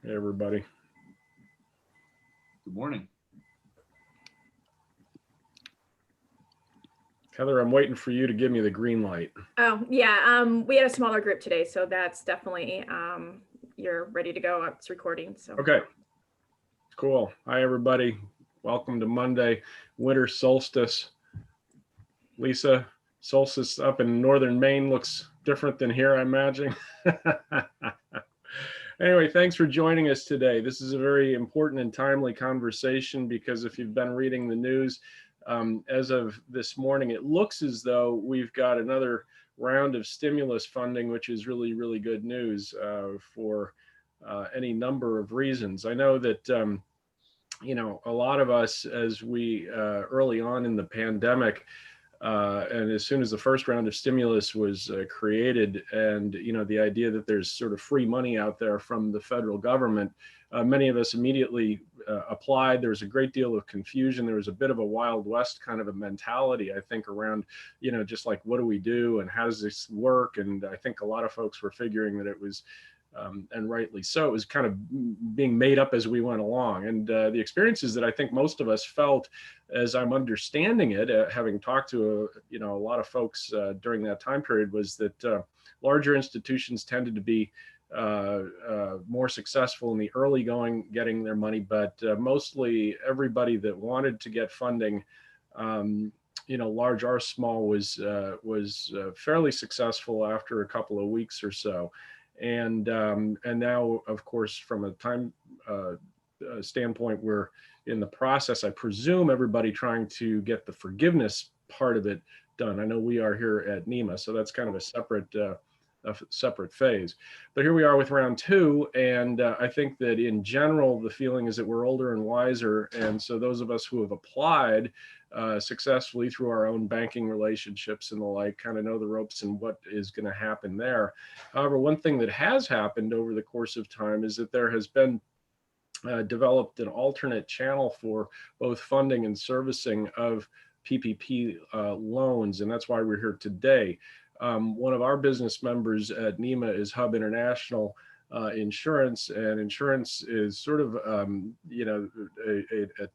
Hey, everybody. Good morning. Heather, I'm waiting for you to give me the green light. Oh, yeah. We had a smaller group today, so that's definitely you're ready to go. It's recording. So Okay. Cool. Hi, everybody. Welcome to Monday, winter solstice. Lisa, solstice up in northern Maine looks different than here, I imagine. Anyway, thanks for joining us today. This is a very important and timely conversation because if you've been reading the news, as of this morning, it looks as though we've got another round of stimulus funding, which is really, really good news for any number of reasons. I know that, a lot of us, as we early on in the pandemic, and as soon as the first round of stimulus was created, and the idea that there's sort of free money out there from the federal government, many of us immediately applied. There was a great deal of confusion. There was a bit of a Wild West kind of a mentality, I think, around, just like, what do we do and how does this work? And I think a lot of folks were figuring that it was, and rightly so, it was kind of being made up as we went along. And the experiences that I think most of us felt, as I'm understanding it, having talked to a lot of folks during that time period, was that larger institutions tended to be more successful in the early going, getting their money, but mostly everybody that wanted to get funding, large or small, was fairly successful after a couple of weeks or so. And now, of course, from a time standpoint, we're in the process, I presume, everybody trying to get the forgiveness part of it done. I know we are here at NEMA, so that's kind of a separate phase. But here we are with round two, and I think that in general, the feeling is that we're older and wiser, and so those of us who have applied successfully through our own banking relationships and the like kind of know the ropes and what is going to happen there. However, one thing that has happened over the course of time is that there has been developed an alternate channel for both funding and servicing of PPP loans, and that's why we're here today. One of our business members at NEMA is Hub International Insurance, and insurance is sort of a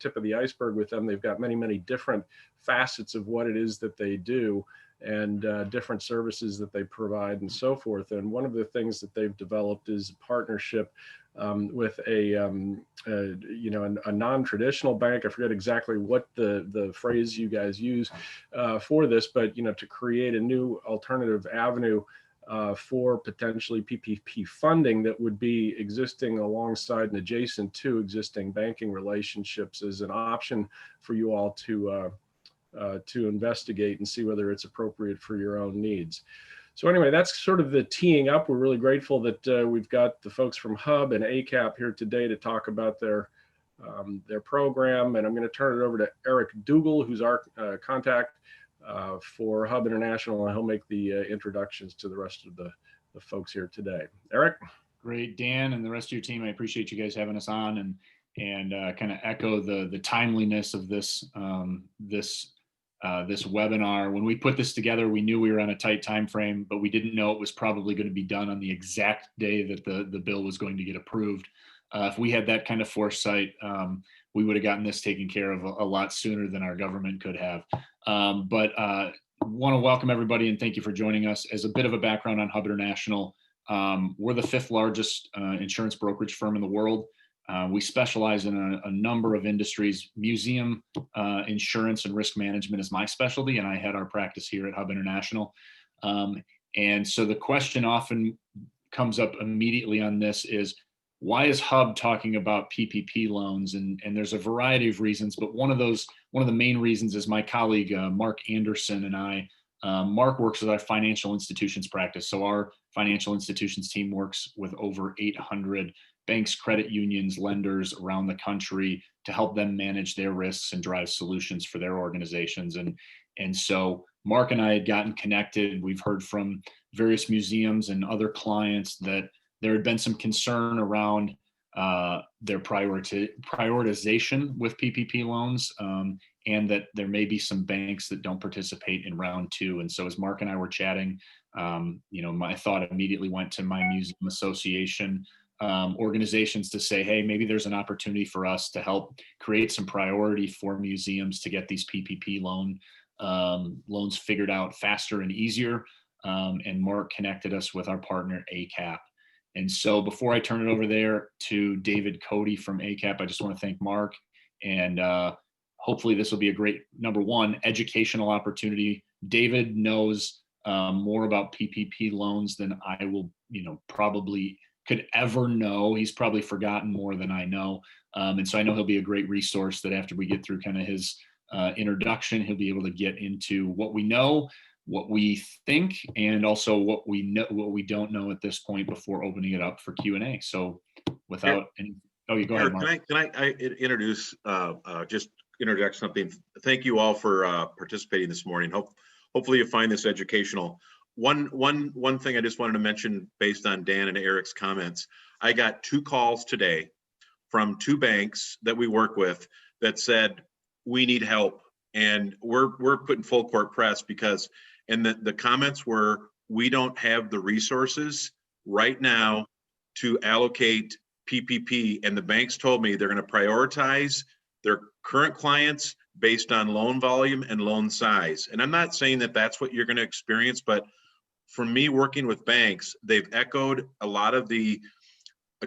tip of the iceberg with them. They've got many, many different facets of what it is that they do, and different services that they provide and so forth. And one of the things that they've developed is a partnership with a non-traditional bank. I forget exactly what the phrase you guys use for this, but to create a new alternative avenue for potentially PPP funding that would be existing alongside and adjacent to existing banking relationships as an option for you all to investigate and see whether it's appropriate for your own needs. So anyway, that's sort of the teeing up. We're really grateful that we've got the folks from Hub and ACAP here today to talk about their program. And I'm going to turn it over to Eric Dougal, who's our contact for Hub International, and he'll make the introductions to the rest of the folks here today. Eric? Great, Dan, and the rest of your team. I appreciate you guys having us on, and kind of echo the timeliness of this this webinar. When we put this together, we knew we were on a tight time frame, but we didn't know it was probably going to be done on the exact day that the bill was going to get approved. If we had that kind of foresight, we would have gotten this taken care of a lot sooner than our government could have. But want to welcome everybody and thank you for joining us. As a bit of a background on Hub International, we're the 5th largest insurance brokerage firm in the world. We specialize in a number of industries. Museum insurance and risk management is my specialty, and I had our practice here at Hub International. And so the question often comes up immediately on this is, why is Hub talking about PPP loans? And there's a variety of reasons, but one of the main reasons is my colleague, Mark Anderson, and I. Mark works with our financial institutions practice. So our financial institutions team works with over 800 banks, credit unions, lenders around the country to help them manage their risks and drive solutions for their organizations. And so Mark and I had gotten connected. We've heard from various museums and other clients that there had been some concern around their prioritization with PPP loans, and that there may be some banks that don't participate in round 2. And so as Mark and I were chatting, my thought immediately went to my museum association organizations to say, hey, maybe there's an opportunity for us to help create some priority for museums to get these PPP loans figured out faster and easier. And Mark connected us with our partner ACAP. And so before I turn it over there to David Cody from ACAP, I just want to thank Mark, and hopefully this will be a great, number one, educational opportunity. David knows more about PPP loans than I will, probably could ever know. He's probably forgotten more than I know. And so I know he'll be a great resource that after we get through kind of his introduction, he'll be able to get into what we know, what we think, and also what we know, what we don't know at this point before opening it up for Q&A. So without any, you go ahead, Mark. Can I introduce, just interject something? Thank you all for participating this morning. Hopefully you find this educational. One thing I just wanted to mention based on Dan and Eric's comments, I got 2 calls today from 2 banks that we work with that said, we need help. And we're putting full court press because, and the comments were, we don't have the resources right now to allocate PPP. And the banks told me they're going to prioritize their current clients based on loan volume and loan size. And I'm not saying that that's what you're going to experience, but for me working with banks, they've echoed a lot of the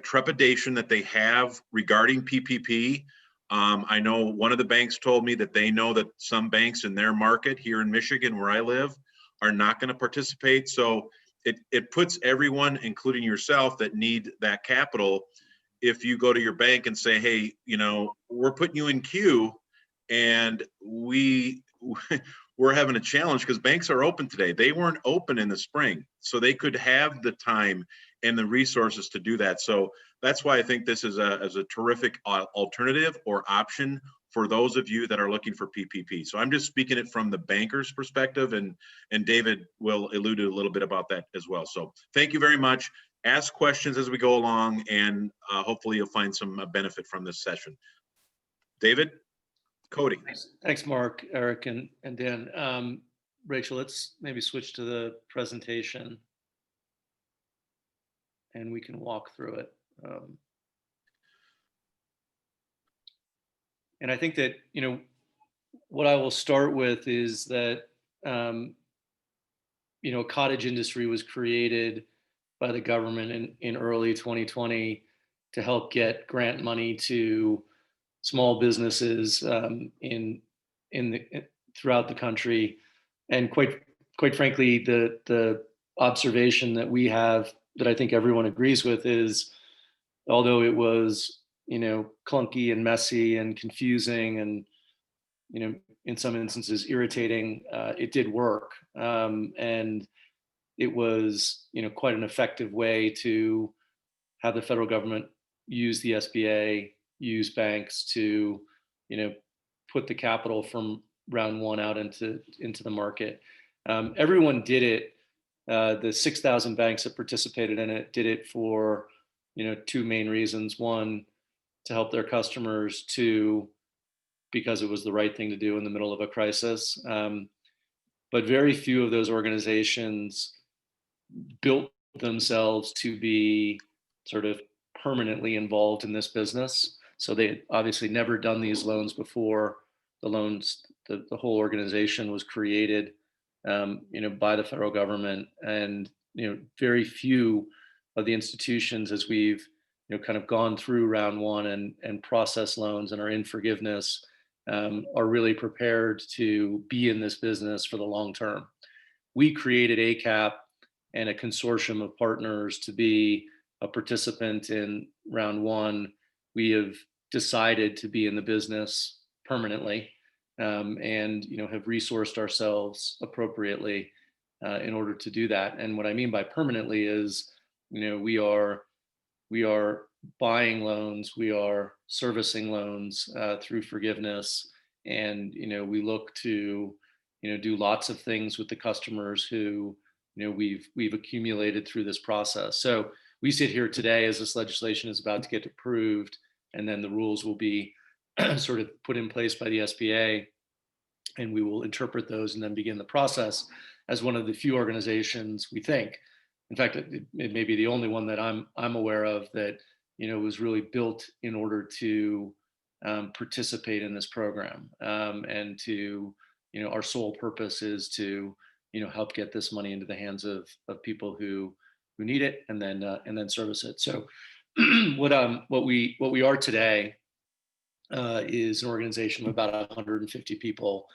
trepidation that they have regarding PPP. I know one of the banks told me that they know that some banks in their market here in Michigan, where I live, are not going to participate. So it puts everyone, including yourself, that need that capital. If you go to your bank and say, hey, we're putting you in queue, and we're having a challenge because banks are open today. They weren't open in the spring, so they could have the time and the resources to do that. So that's why I think this is a terrific alternative or option for those of you that are looking for PPP. So I'm just speaking it from the banker's perspective, and David will allude to a little bit about that as well. So thank you very much. Ask questions as we go along, and hopefully you'll find some benefit from this session. David, Cody. Thanks, Mark, Eric, and Dan. Rachel, let's maybe switch to the presentation and we can walk through it. And I think that, what I will start with is that, cottage industry was created by the government in early 2020 to help get grant money to small businesses throughout the country. And quite frankly, the observation that we have that I think everyone agrees with is, although it was, clunky and messy and confusing and, in some instances irritating, it did work. And it was, quite an effective way to have the federal government use the SBA, use banks to, put the capital from round 1 out into the market. Everyone did it. The 6,000 banks that participated in it did it for, 2 main reasons. 1, to help their customers. 2, because it was the right thing to do in the middle of a crisis. But very few of those organizations built themselves to be sort of permanently involved in this business. So they had obviously never done these loans before. The loans, the whole organization was created, by the federal government, and very few of the institutions, as we've kind of gone through round 1 and process loans and are in forgiveness, are really prepared to be in this business for the long term. We created ACAP and a consortium of partners to be a participant in round 1. We have decided to be in the business permanently, and have resourced ourselves appropriately in order to do that. And what I mean by permanently is, we are buying loans, we are servicing loans through forgiveness, and we look to do lots of things with the customers who we've accumulated through this process. So we sit here today as this legislation is about to get approved, and then the rules will be sort of put in place by the SBA, and we will interpret those and then begin the process as one of the few organizations, we think, in fact, it may be the only one that I'm aware of, that was really built in order to participate in this program, and to, our sole purpose is to, help get this money into the hands of people who need it, and then service it. So what we are today is an organization of about 150 people.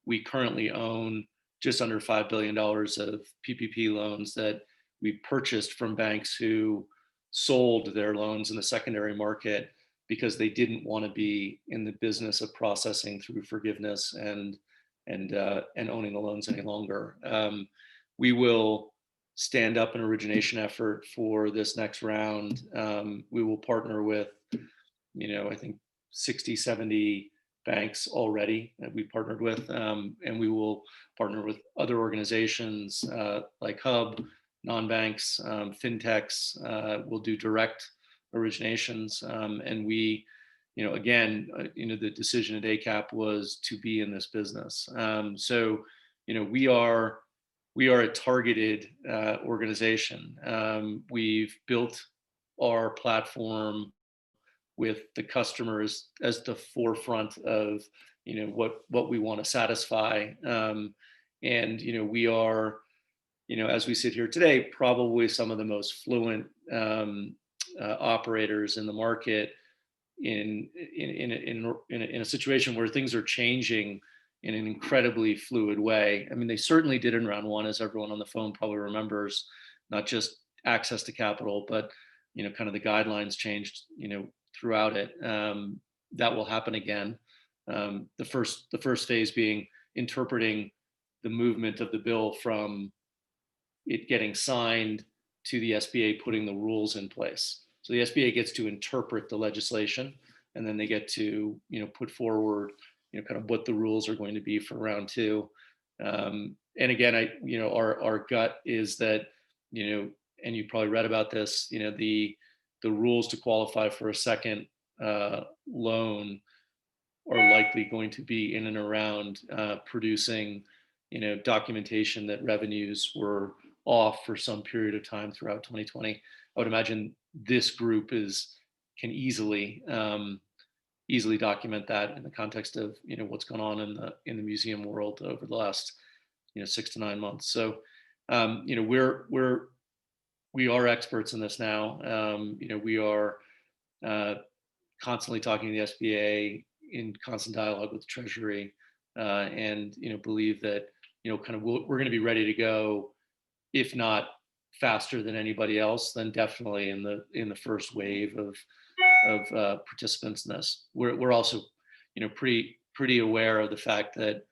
We currently own just under $5 billion of PPP loans that we purchased from banks who sold their loans in the secondary market because they didn't want to be in the business of processing through forgiveness and owning the loans any longer. We will stand up an origination effort for this next round. We will partner with, I think 60, 70 banks already that we partnered with, and we will partner with other organizations like Hub, non-banks, fintechs. We'll do direct originations, and we, again, the decision at ACAP was to be in this business. So, we are a targeted organization. We've built our platform with the customers as the forefront of, what we want to satisfy. And, we are, as we sit here today, probably some of the most fluent operators in the market in a situation where things are changing in an incredibly fluid way. I mean, they certainly did in round one, as everyone on the phone probably remembers, not just access to capital, but, kind of the guidelines changed, throughout it. That will happen again. The first phase being interpreting the movement of the bill from it getting signed to the SBA putting the rules in place. So the SBA gets to interpret the legislation, and then they get to, put forward, kind of what the rules are going to be for round two. And again, our gut is that, and you probably read about this, the rules to qualify for a second loan are likely going to be in and around producing, documentation that revenues were off for some period of time throughout 2020. I would imagine this group can easily document that in the context of, what's going on in the museum world over the last, 6 to 9 months. So, we are experts in this now. We are constantly talking to the SBA, in constant dialogue with the Treasury, and believe that kind of we're going to be ready to go, if not faster than anybody else, then definitely in the first wave of participants in this. We're also pretty aware of the fact that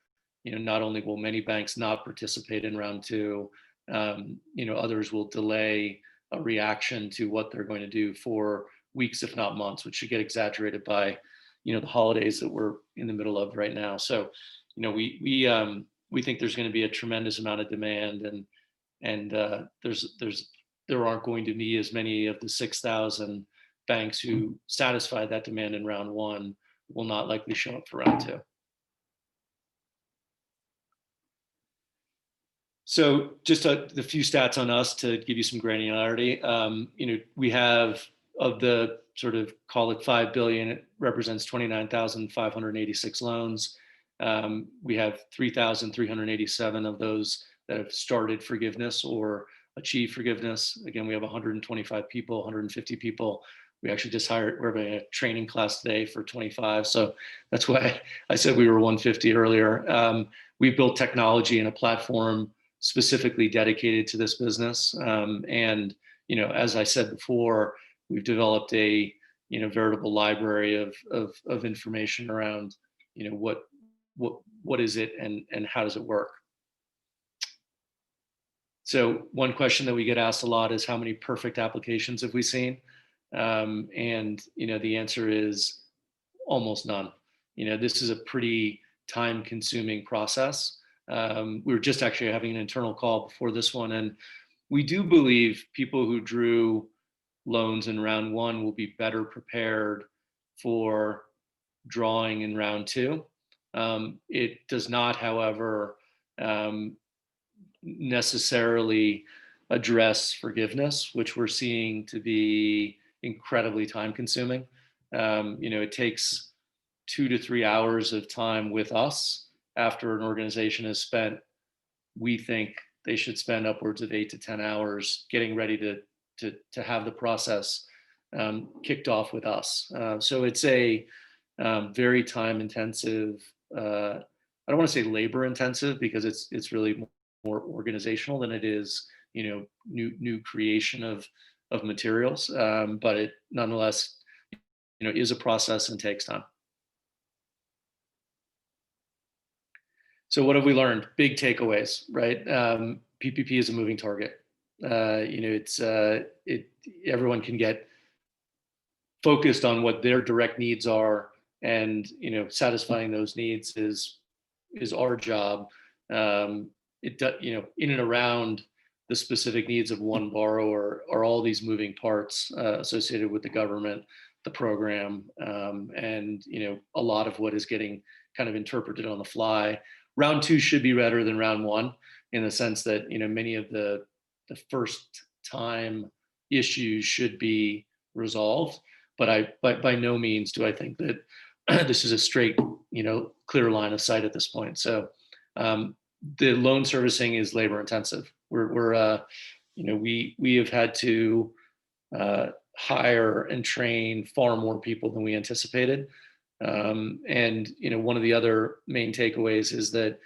not only will many banks not participate in round two, others will delay a reaction to what they're going to do for weeks, if not months, which should get exaggerated by the holidays that we're in the middle of right now. So we think there's going to be a tremendous amount of demand, and there aren't going to be as many of the 6,000 banks who satisfy that demand in round one will not likely show up for round two. So just a few stats on us to give you some granularity. We have, of the sort of, call it 5 billion, it represents 29,586 loans. We have 3,387 of those that have started forgiveness or achieved forgiveness. Again, we have 125 people, 150 people. We actually just we're having a training class today for 25. So that's why I said we were 150 earlier. We built technology and a platform specifically dedicated to this business. And, as I said before, we've developed a, veritable library of information around, what is it and how does it work? So one question that we get asked a lot is, how many perfect applications have we seen? And, the answer is almost none. This is a pretty time-consuming process. We were just actually having an internal call before this one, and we do believe people who drew loans in round one will be better prepared for drawing in round two. It does not, however, necessarily address forgiveness, which we're seeing to be incredibly time consuming. It takes 2 to 3 hours of time with us after an organization has spent, we think they should spend upwards of 8 to 10 hours getting ready to have the process kicked off with us. So it's a very time intensive, I don't want to say labor intensive, because it's really more organizational than it is, new creation of materials. But it nonetheless, is a process and takes time. So what have we learned? Big takeaways, right? PPP is a moving target. Everyone can get focused on what their direct needs are, and satisfying those needs is our job. In and around the specific needs of one borrower are all these moving parts associated with the government, the program, and a lot of what is getting kind of interpreted on the fly. Round 2 should be better than round 1, in the sense that many of the first time issues should be resolved. But by no means do I think that this is a straight, clear line of sight at this point. So the loan servicing is labor intensive. We have had to hire and train far more people than we anticipated. And one of the other main takeaways is that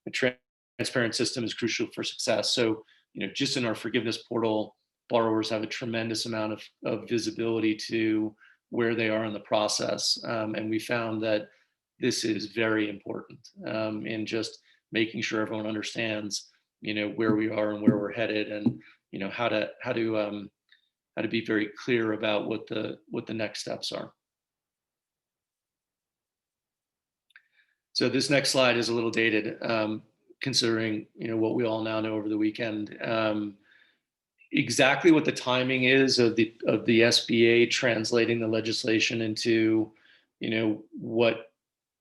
a transparent system is crucial for success. So just in our forgiveness portal, borrowers have a tremendous amount of visibility to where they are in the process. And we found that this is very important in just making sure everyone understands, where we are and where we're headed, and how to be very clear about what the next steps are. So this next slide is a little dated, considering what we all now know over the weekend. Exactly what the timing is of the SBA translating the legislation into what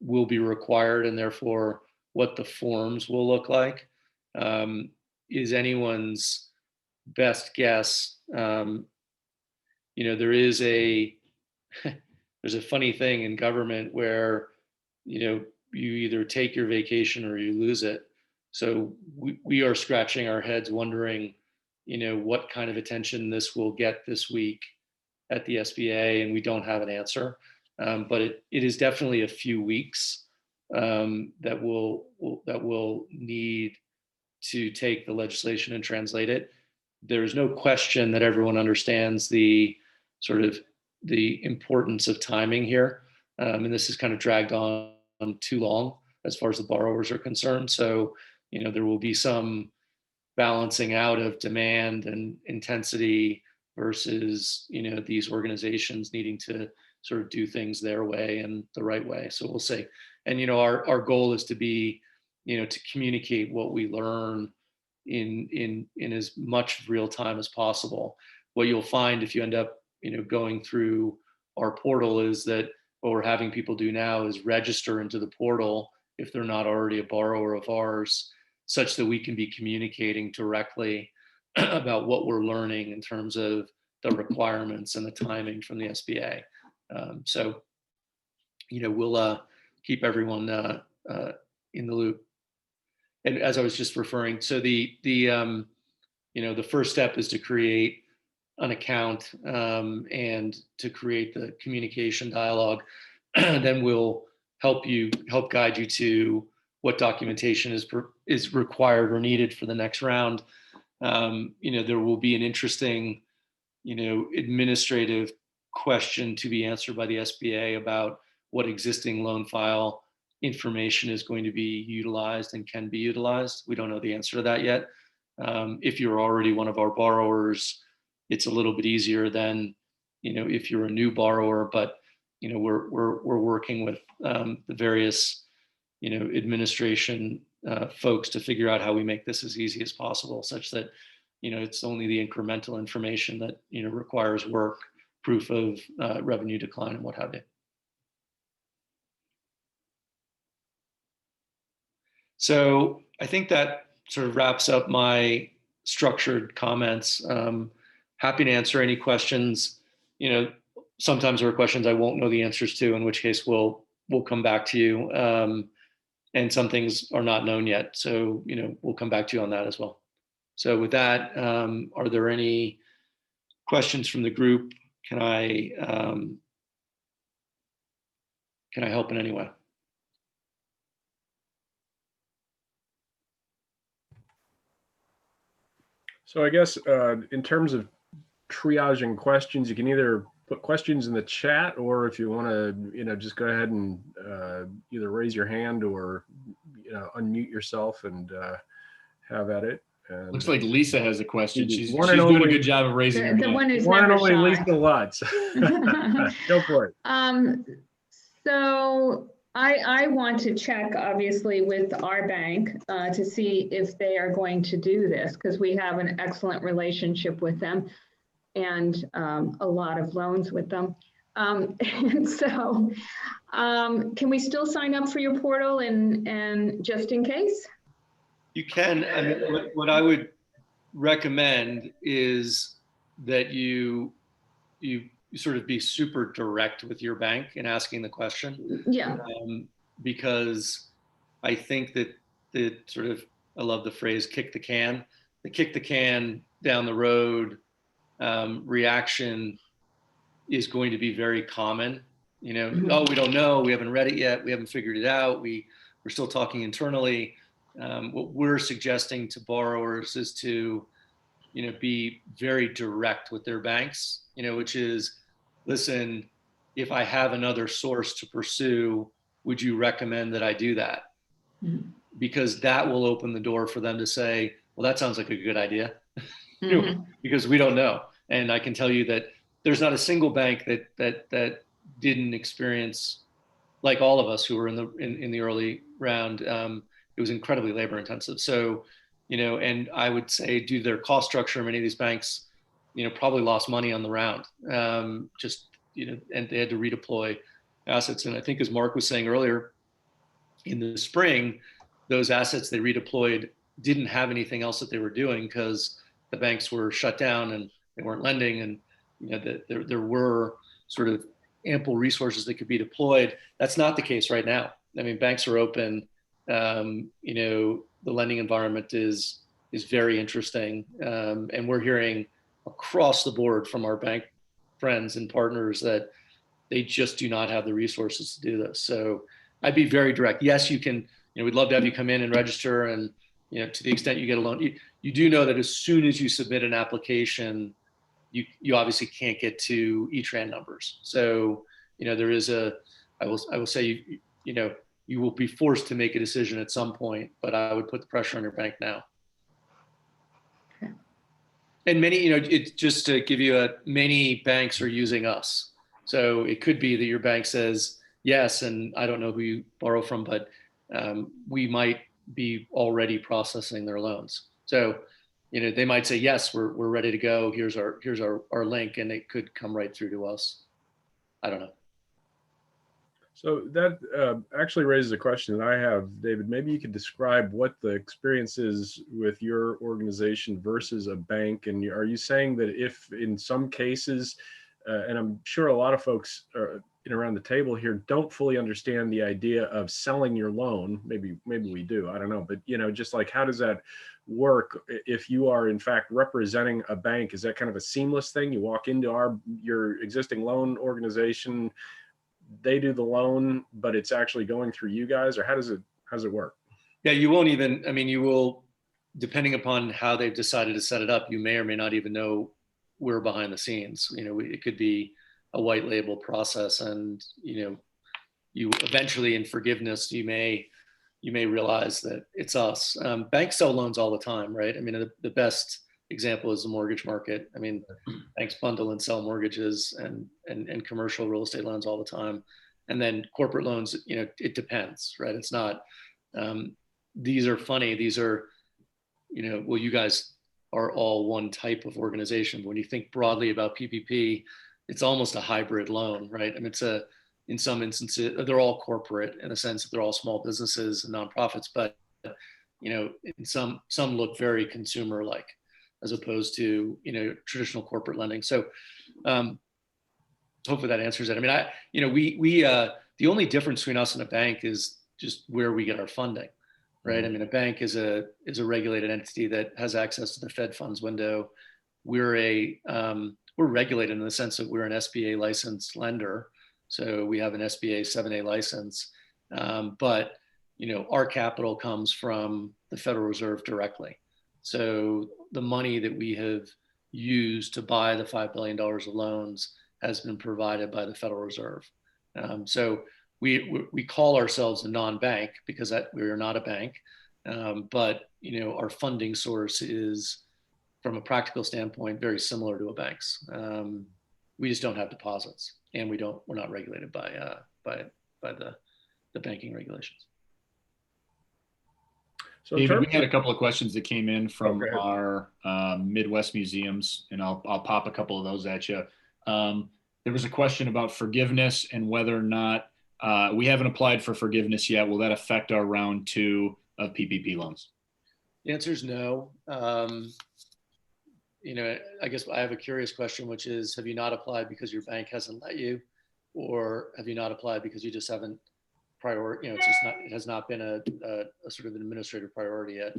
will be required, and therefore what the forms will look like, is anyone's best guess. There's a funny thing in government where you either take your vacation or you lose it. So we are scratching our heads wondering what kind of attention this will get this week at the SBA, and we don't have an answer. But it is definitely a few weeks that will need to take the legislation and translate it. There's no question that everyone understands the importance of timing here, and this is kind of dragged on too long as far as the borrowers are concerned. So there will be some balancing out of demand and intensity versus these organizations needing to sort of do things their way and the right way. So we'll see. And our goal is to be to communicate what we learn in as much real time as possible. What you'll find if you end up going through our portal is that what we're having people do now is register into the portal if they're not already a borrower of ours, such that we can be communicating directly about what we're learning in terms of the requirements and the timing from the SBA. So we'll keep everyone in the loop. And as I was just referring, so the first step is to create an account and to create the communication dialogue. Then we'll help guide you to what documentation is required or needed for the next round. There will be an interesting, administrative question to be answered by the SBA about what existing loan file information is going to be utilized and can be utilized. We don't know the answer to that yet. If you're already one of our borrowers, it's a little bit easier than, if you're a new borrower, but, we're working with the various, administration folks to figure out how we make this as easy as possible, such that, it's only the incremental information that, requires work, proof of revenue decline and what have you. So I think that sort of wraps up my structured comments. Happy to answer any questions, sometimes there are questions I won't know the answers to, in which case we'll come back to you. And some things are not known yet. So, we'll come back to you on that as well. So with that, are there any questions from the group? Can I help in any way? So I guess in terms of triaging questions, you can either put questions in the chat, or if you want to, just go ahead and either raise your hand or, unmute yourself and have at it. And Looks like Lisa has a question. She's One and doing a only- good job of raising her The hand. one who's one and never only shy. Lisa Lutz. Go for it. So I want to check, obviously, with our bank to see if they are going to do this, because we have an excellent relationship with them and a lot of loans with them. And so can we still sign up for your portal and just in case? You can. I mean, what I would recommend is that you sort of be super direct with your bank in asking the question. Yeah. Because I think that the sort of, I love the phrase kick the can down the road reaction is going to be very common. Oh, we don't know, we haven't read it yet, we haven't figured it out, we're still talking internally. What we're suggesting to borrowers is to, be very direct with their banks, which is, listen, if I have another source to pursue, would you recommend that I do that? Mm-hmm. Because that will open the door for them to say, well, that sounds like a good idea. Mm-hmm. Because we don't know. And I can tell you that there's not a single bank that didn't experience, like all of us who were in the early round, it was incredibly labor intensive. So, and I would say due to their cost structure, many of these banks, probably lost money on the round, and they had to redeploy assets. And I think, as Mark was saying earlier, in the spring, those assets they redeployed didn't have anything else that they were doing because the banks were shut down and they weren't lending, and there were sort of ample resources that could be deployed. That's not the case right now. I mean, banks are open. The lending environment is very interesting, and we're hearing across the board from our bank friends and partners that they just do not have the resources to do this. So I'd be very direct. Yes, you can. We'd love to have you come in and register, and to the extent you get a loan, you do know that as soon as you submit an application, you obviously can't get to E-Tran numbers. So there is I will say you will be forced to make a decision at some point, but I would put the pressure on your bank now. Okay. And many, it's just to give you many banks are using us. So it could be that your bank says yes, and I don't know who you borrow from, but we might be already processing their loans. So they might say, yes, we're ready to go. Here's our link, and it could come right through to us. I don't know. So that actually raises a question that I have, David. Maybe you could describe what the experience is with your organization versus a bank. And are you saying that if in some cases, and I'm sure a lot of folks around the table here don't fully understand the idea of selling your loan, maybe we do, I don't know, but just like, how does that work if you are in fact representing a bank? Is that kind of a seamless thing? You walk into your existing loan organization, they do the loan, but it's actually going through you guys, or how does it work? Yeah, you won't even, you will, depending upon how they've decided to set it up, you may or may not even know we're behind the scenes. It could be a white label process, and you eventually, in forgiveness, you may realize that it's us. Banks sell loans all the time, right? The best example is the mortgage market. Banks bundle and sell mortgages and commercial real estate loans all the time. And then corporate loans, it depends, right? It's not, these are funny. These are, well, you guys are all one type of organization. But when you think broadly about PPP, it's almost a hybrid loan, right? In some instances, they're all corporate in a sense that they're all small businesses and nonprofits, but, in some look very consumer-like, as opposed to traditional corporate lending. So hopefully that answers it. I mean, the only difference between us and a bank is just where we get our funding, right? I mean, a bank is a regulated entity that has access to the Fed funds window. We're regulated in the sense that we're an SBA licensed lender. So we have an SBA 7A license, but our capital comes from the Federal Reserve directly. So the money that we have used to buy the $5 billion of loans has been provided by the Federal Reserve. So we call ourselves a non-bank because we are not a bank, but our funding source is, from a practical standpoint, very similar to a bank's. We just don't have deposits, and we're not regulated by the banking regulations. So David, we had a couple of questions that came in from Okay. our Midwest museums, and I'll pop a couple of those at you. There was a question about forgiveness and whether or not we haven't applied for forgiveness yet. Will that affect our round 2 of PPP loans? The answer is no. I guess I have a curious question, which is, have you not applied because your bank hasn't let you, or have you not applied because you just haven't it has not been a sort of an administrative priority yet?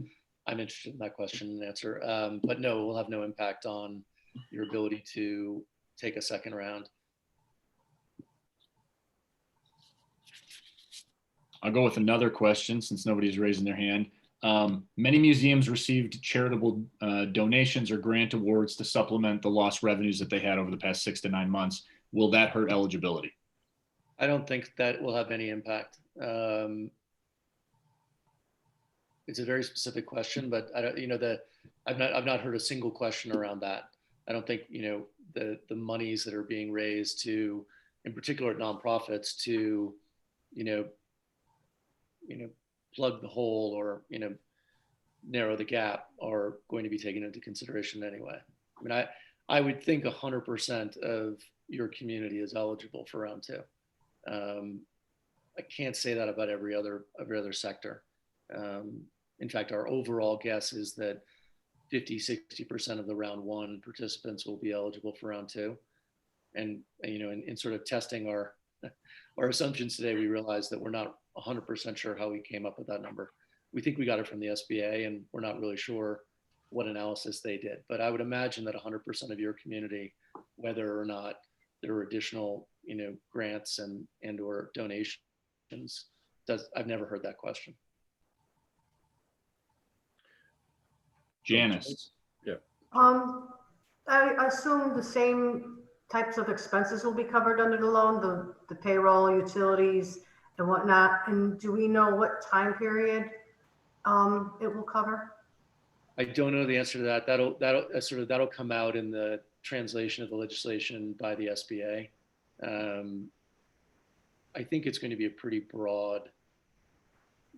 I'm interested in that question and answer. But no, it will have no impact on your ability to take a second round. I'll go with another question since nobody's raising their hand. Many museums received charitable donations or grant awards to supplement the lost revenues that they had over the past 6 to 9 months. Will that hurt eligibility? I don't think that will have any impact. It's a very specific question, but I've not heard a single question around that. I don't think the monies that are being raised to, in particular, nonprofits to plug the hole or narrow the gap are going to be taken into consideration anyway. I mean, I would think 100% of your community is eligible for round 2. I can't say that about every other sector. In fact, our overall guess is that 50-60% of the round 1 participants will be eligible for round 2. And in sort of testing our assumptions today, we realized that we're not 100% sure how we came up with that number. We think we got it from the SBA, and we're not really sure what analysis they did. But I would imagine that 100% of your community, whether or not there are additional grants and or donations, I've never heard that question. Janice. Yeah. I assume the same types of expenses will be covered under the loan, the payroll, utilities, and whatnot. And do we know what time period it will cover? I don't know the answer to that. That'll come out in the translation of the legislation by the SBA. I think it's going to be a pretty broad,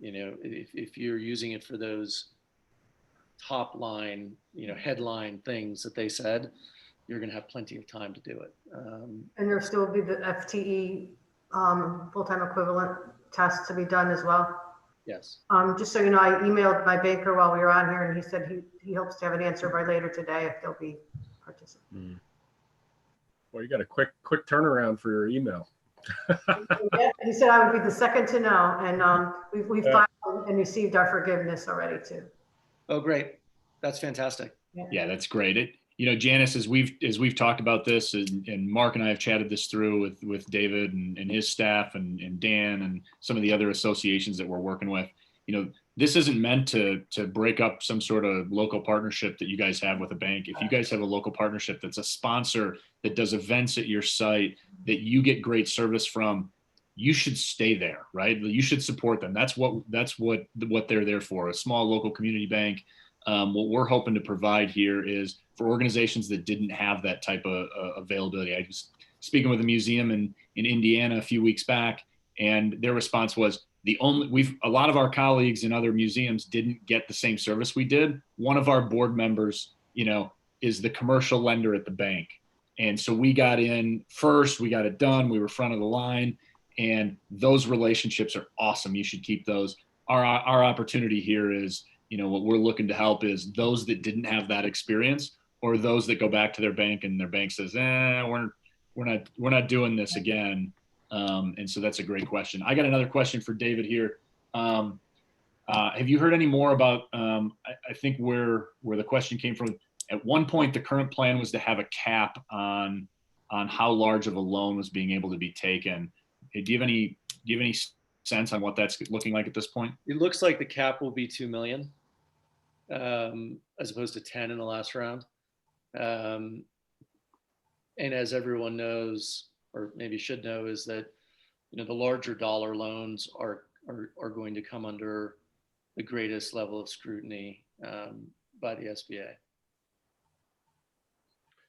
if you're using it for those top line, headline things that they said, you're going to have plenty of time to do it. And there still will be the FTE full-time equivalent test to be done as well? Yes. Just so you know, I emailed my banker while we were on here, and he said he hopes to have an answer by later today if they'll be participating. Well, you got a quick turnaround for your email. Yeah, he said I would be the second to know, and we filed and received our forgiveness already too. Oh, great. That's fantastic. Yeah, that's great. Janice, as we've talked about this, and Mark and I have chatted this through with David and his staff and Dan and some of the other associations that we're working with. This isn't meant to break up some sort of local partnership that you guys have with a bank. If you guys have a local partnership that's a sponsor that does events at your site that you get great service from, you should stay there, right? You should support them. That's what they're there for. A small local community bank. What we're hoping to provide here is for organizations that didn't have that type of availability. I was speaking with a museum in Indiana a few weeks back, and their response was, a lot of our colleagues in other museums didn't get the same service we did. One of our board members, is the commercial lender at the bank. And so we got in first, we got it done. We were front of the line, and those relationships are awesome. You should keep those. Our opportunity here is, what we're looking to help is those that didn't have that experience, or those that go back to their bank and their bank says, we're not doing this again. And so that's a great question. I got another question for David here. Have you heard any more about, I think where the question came from, at one point, the current plan was to have a cap on how large of a loan was being able to be taken. Do you have any sense on what that's looking like at this point? It looks like the cap will be 2 million, as opposed to 10 in the last round. And as everyone knows, or maybe should know, is that, you know, the larger dollar loans are going to come under the greatest level of scrutiny by the SBA.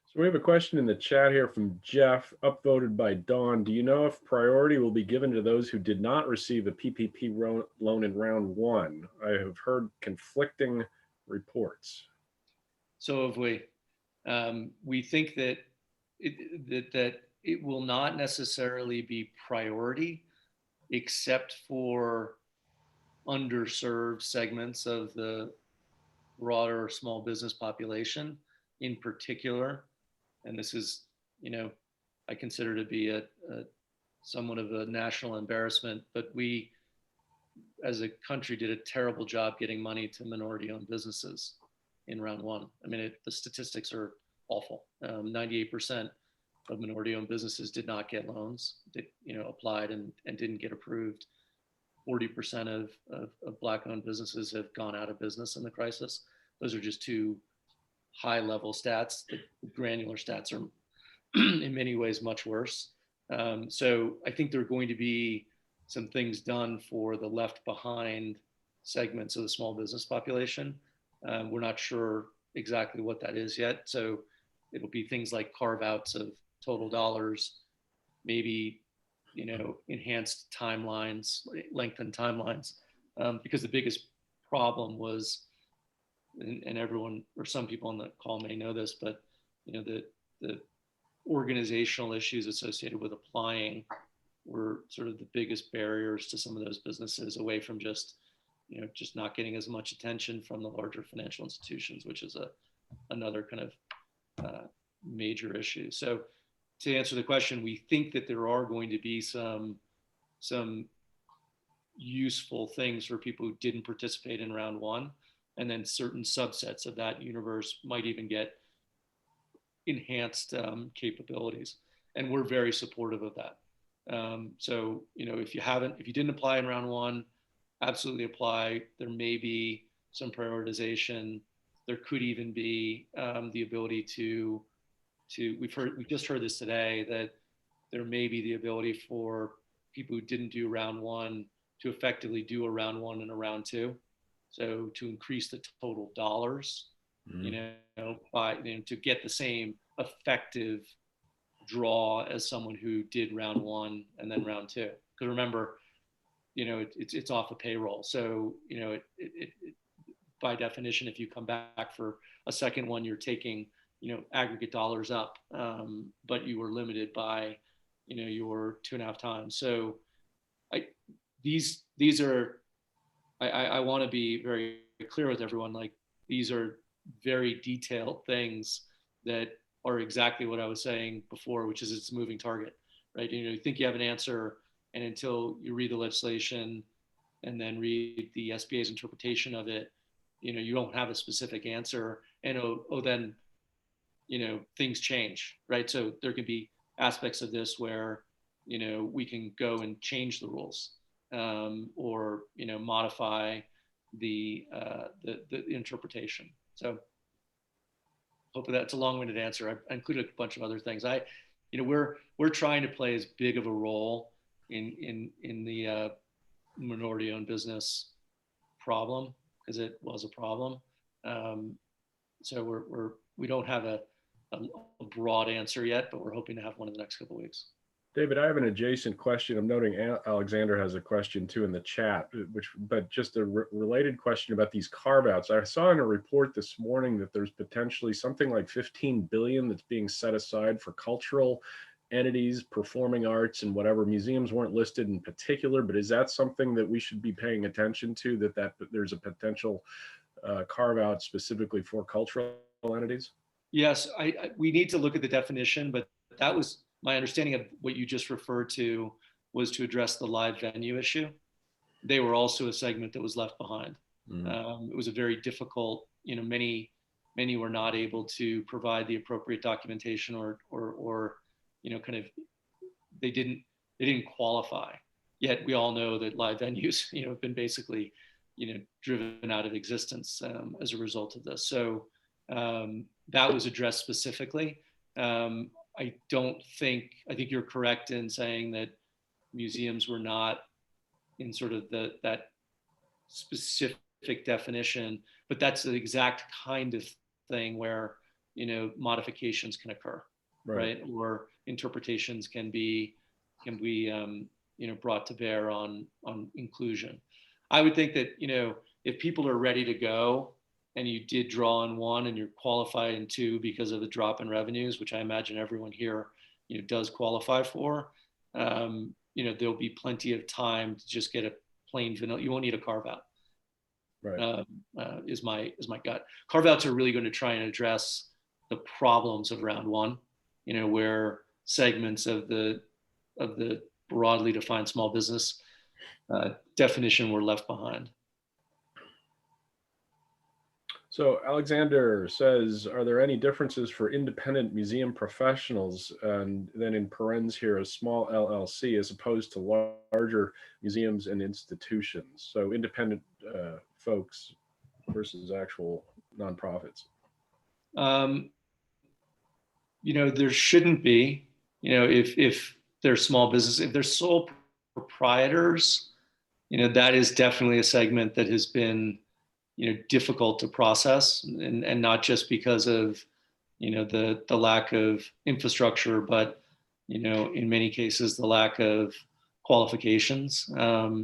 So we have a question in the chat here from Jeff, upvoted by Dawn. Do you know if priority will be given to those who did not receive a PPP loan in round one? I have heard conflicting reports. So have we. We think that it will not necessarily be priority, except for underserved segments of the broader small business population in particular. And this is, you know, I consider to be a somewhat of a national embarrassment, but we as a country did a terrible job getting money to minority-owned businesses in round one. I mean, the statistics are awful. 98% of minority-owned businesses did not get loans, applied and didn't get approved. 40% of Black-owned businesses have gone out of business in the crisis. Those are just two high-level stats. The granular stats are in many ways much worse. So I think there are going to be some things done for the left behind segments of the small business population. We're not sure exactly what that is yet. So it'll be things like carve-outs of total dollars, maybe enhanced timelines, lengthened timelines, because the biggest problem was, and everyone or some people on the call may know this, but the organizational issues associated with applying were sort of the biggest barriers to some of those businesses, away from just not getting as much attention from the larger financial institutions, which is another kind of major issue. So to answer the question, we think that there are going to be some useful things for people who didn't participate in round one, and then certain subsets of that universe might even get enhanced capabilities. And we're very supportive of that. So, if you didn't apply in round one, absolutely apply. There may be some prioritization. There could even be the ability to we just heard this today, that there may be the ability for people who didn't do round one to effectively do a round one and a round two. So to increase the total dollars, to get the same effective draw as someone who did round one and then round two. Because remember, it's off a payroll. So, by definition, if you come back for a second one, you're taking aggregate dollars up, but you were limited by, your 2.5 times. So these are, I want to be very clear with everyone, like, these are very detailed things that are exactly what I was saying before, which is it's a moving target, right? You think you have an answer, and until you read the legislation and then read the SBA's interpretation of it, you don't have a specific answer. And then things change, right? So there can be aspects of this where, we can go and change the rules, or, modify the interpretation. So hopefully that's a long-winded answer. I included a bunch of other things. We're trying to play as big of a role in the minority-owned business problem, because it was a problem. So we don't have a broad answer yet, but we're hoping to have one in the next couple of weeks. David, I have an adjacent question. I'm noting Alexander has a question too in the chat, but just a related question about these carve-outs. I saw in a report this morning that there's potentially something like 15 billion that's being set aside for cultural entities, performing arts, and whatever. Museums weren't listed in particular, but is that something that we should be paying attention to, that there's a potential carve-out specifically for cultural entities? Yes, we need to look at the definition, but that was my understanding of what you just referred to was to address the live venue issue. They were also a segment that was left behind. It was a very difficult, many were not able to provide the appropriate documentation or kind of, they didn't qualify. Yet we all know that live venues, have been basically, driven out of existence as a result of this. So that was addressed specifically. I think you're correct in saying that museums were not in sort of that specific definition, but that's the exact kind of thing where, modifications can occur, right? Or interpretations can be brought to bear on inclusion. I would think that, if people are ready to go and you did draw on one and you're qualified in two because of the drop in revenues, which I imagine everyone here, does qualify for, there'll be plenty of time to just get a plain vanilla. You won't need a carve out. Right. Is my gut. Carve outs are really going to try and address the problems of round one, where segments of the broadly defined small business definition were left behind. So Alexander says, are there any differences for independent museum professionals? And then in parens here, a small LLC as opposed to larger museums and institutions. So independent folks versus actual nonprofits. There shouldn't be, if they're small business, if they're sole proprietors, that is definitely a segment that has been, difficult to process, and not just because of, the lack of infrastructure, but, in many cases, the lack of qualifications.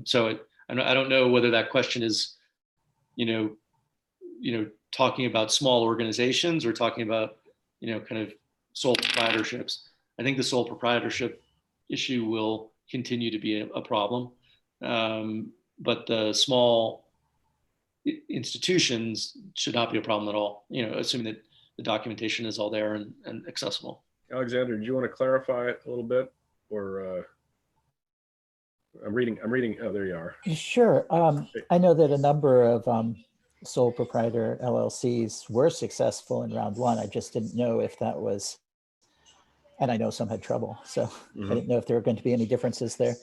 So I don't know whether that question is, talking about small organizations or talking about, kind of sole proprietorships. I think the sole proprietorship issue will continue to be a problem. But the small institutions should not be a problem at all, assuming that the documentation is all there and accessible. Alexander, do you want to clarify it a little bit? Or I'm reading, oh, there you are. Sure. I know that a number of sole proprietor LLCs were successful in round one. I just didn't know if that was, and I know some had trouble. So I didn't know if there were going to be any differences there.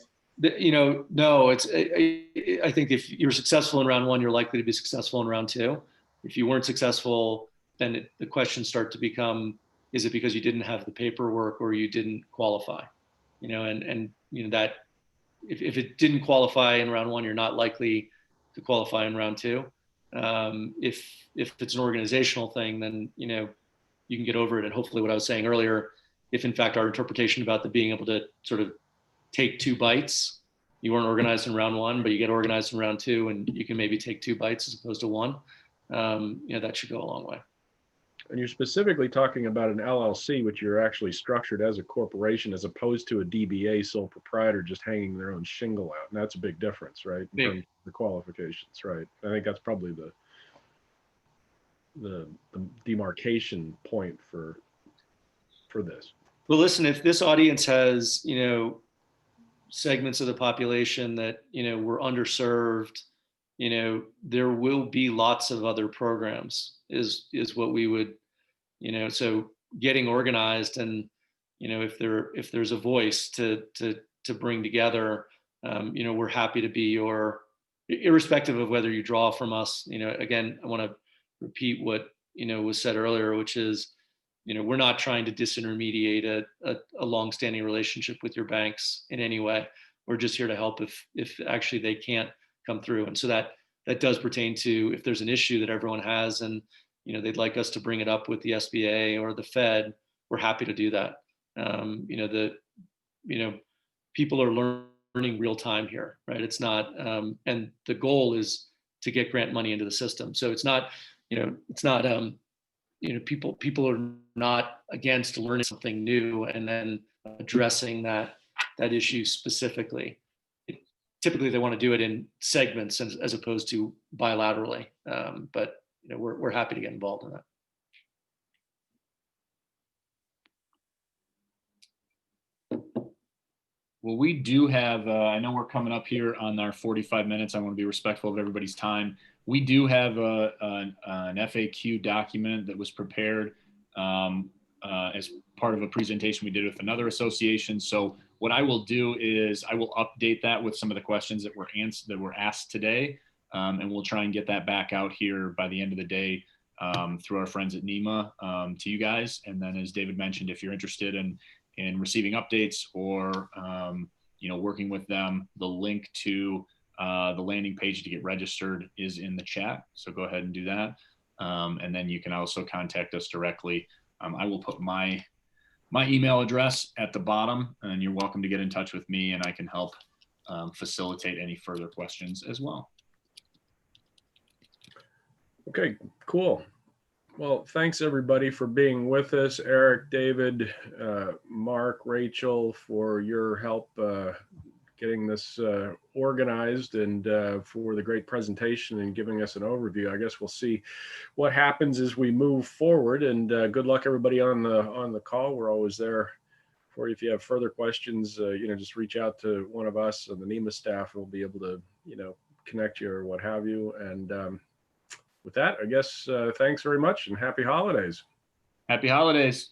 No, I think if you're successful in round one, you're likely to be successful in round two. If you weren't successful, then the questions start to become, is it because you didn't have the paperwork or you didn't qualify? That if it didn't qualify in round one, you're not likely to qualify in round two. If it's an organizational thing, then, you can get over it. And hopefully what I was saying earlier, if in fact our interpretation about the being able to sort of take 2 bites, you weren't organized in round one, but you get organized in round two and you can maybe take 2 bites as opposed to 1, that should go a long way. And you're specifically talking about an LLC, which you're actually structured as a corporation, as opposed to a DBA sole proprietor just hanging their own shingle out. And that's a big difference, right? In terms of the qualifications, right? I think that's probably the demarcation point for this. Well, listen, if this audience has, segments of the population that, were underserved, there will be lots of other programs is what we would, so getting organized and, if there's a voice to bring together, we're happy to be your, irrespective of whether you draw from us, again, I want to repeat what, was said earlier, which is, we're not trying to disintermediate a long-standing relationship with your banks in any way. We're just here to help if actually they can't come through. And so that does pertain to if there's an issue that everyone has and, they'd like us to bring it up with the SBA or the Fed, we're happy to do that. People are learning real time here, right? It's not, and the goal is to get grant money into the system. So it's not, people are not against learning something new and then addressing that issue specifically. Typically, they want to do it in segments as opposed to bilaterally. But we're happy to get involved in that. Well, we do have, I know we're coming up here on our 45 minutes. I want to be respectful of everybody's time. We do have an FAQ document that was prepared as part of a presentation we did with another association. So what I will do is I will update that with some of the questions that were asked today. And we'll try and get that back out here by the end of the day through our friends at NEMA to you guys. And then, as David mentioned, if you're interested in receiving updates or working with them, the link to the landing page to get registered is in the chat. So go ahead and do that. And then you can also contact us directly. I will put my email address at the bottom, and you're welcome to get in touch with me, and I can help facilitate any further questions as well. Okay, cool. Well, thanks everybody for being with us. Eric, David, Mark, Rachel, for your help getting this organized, and for the great presentation and giving us an overview. I guess we'll see what happens as we move forward, and good luck everybody on the call. We're always there for you. If you have further questions, just reach out to one of us on the NEMA staff. We'll be able to, connect you or what have you. And with that, I guess, thanks very much and happy holidays. Happy holidays.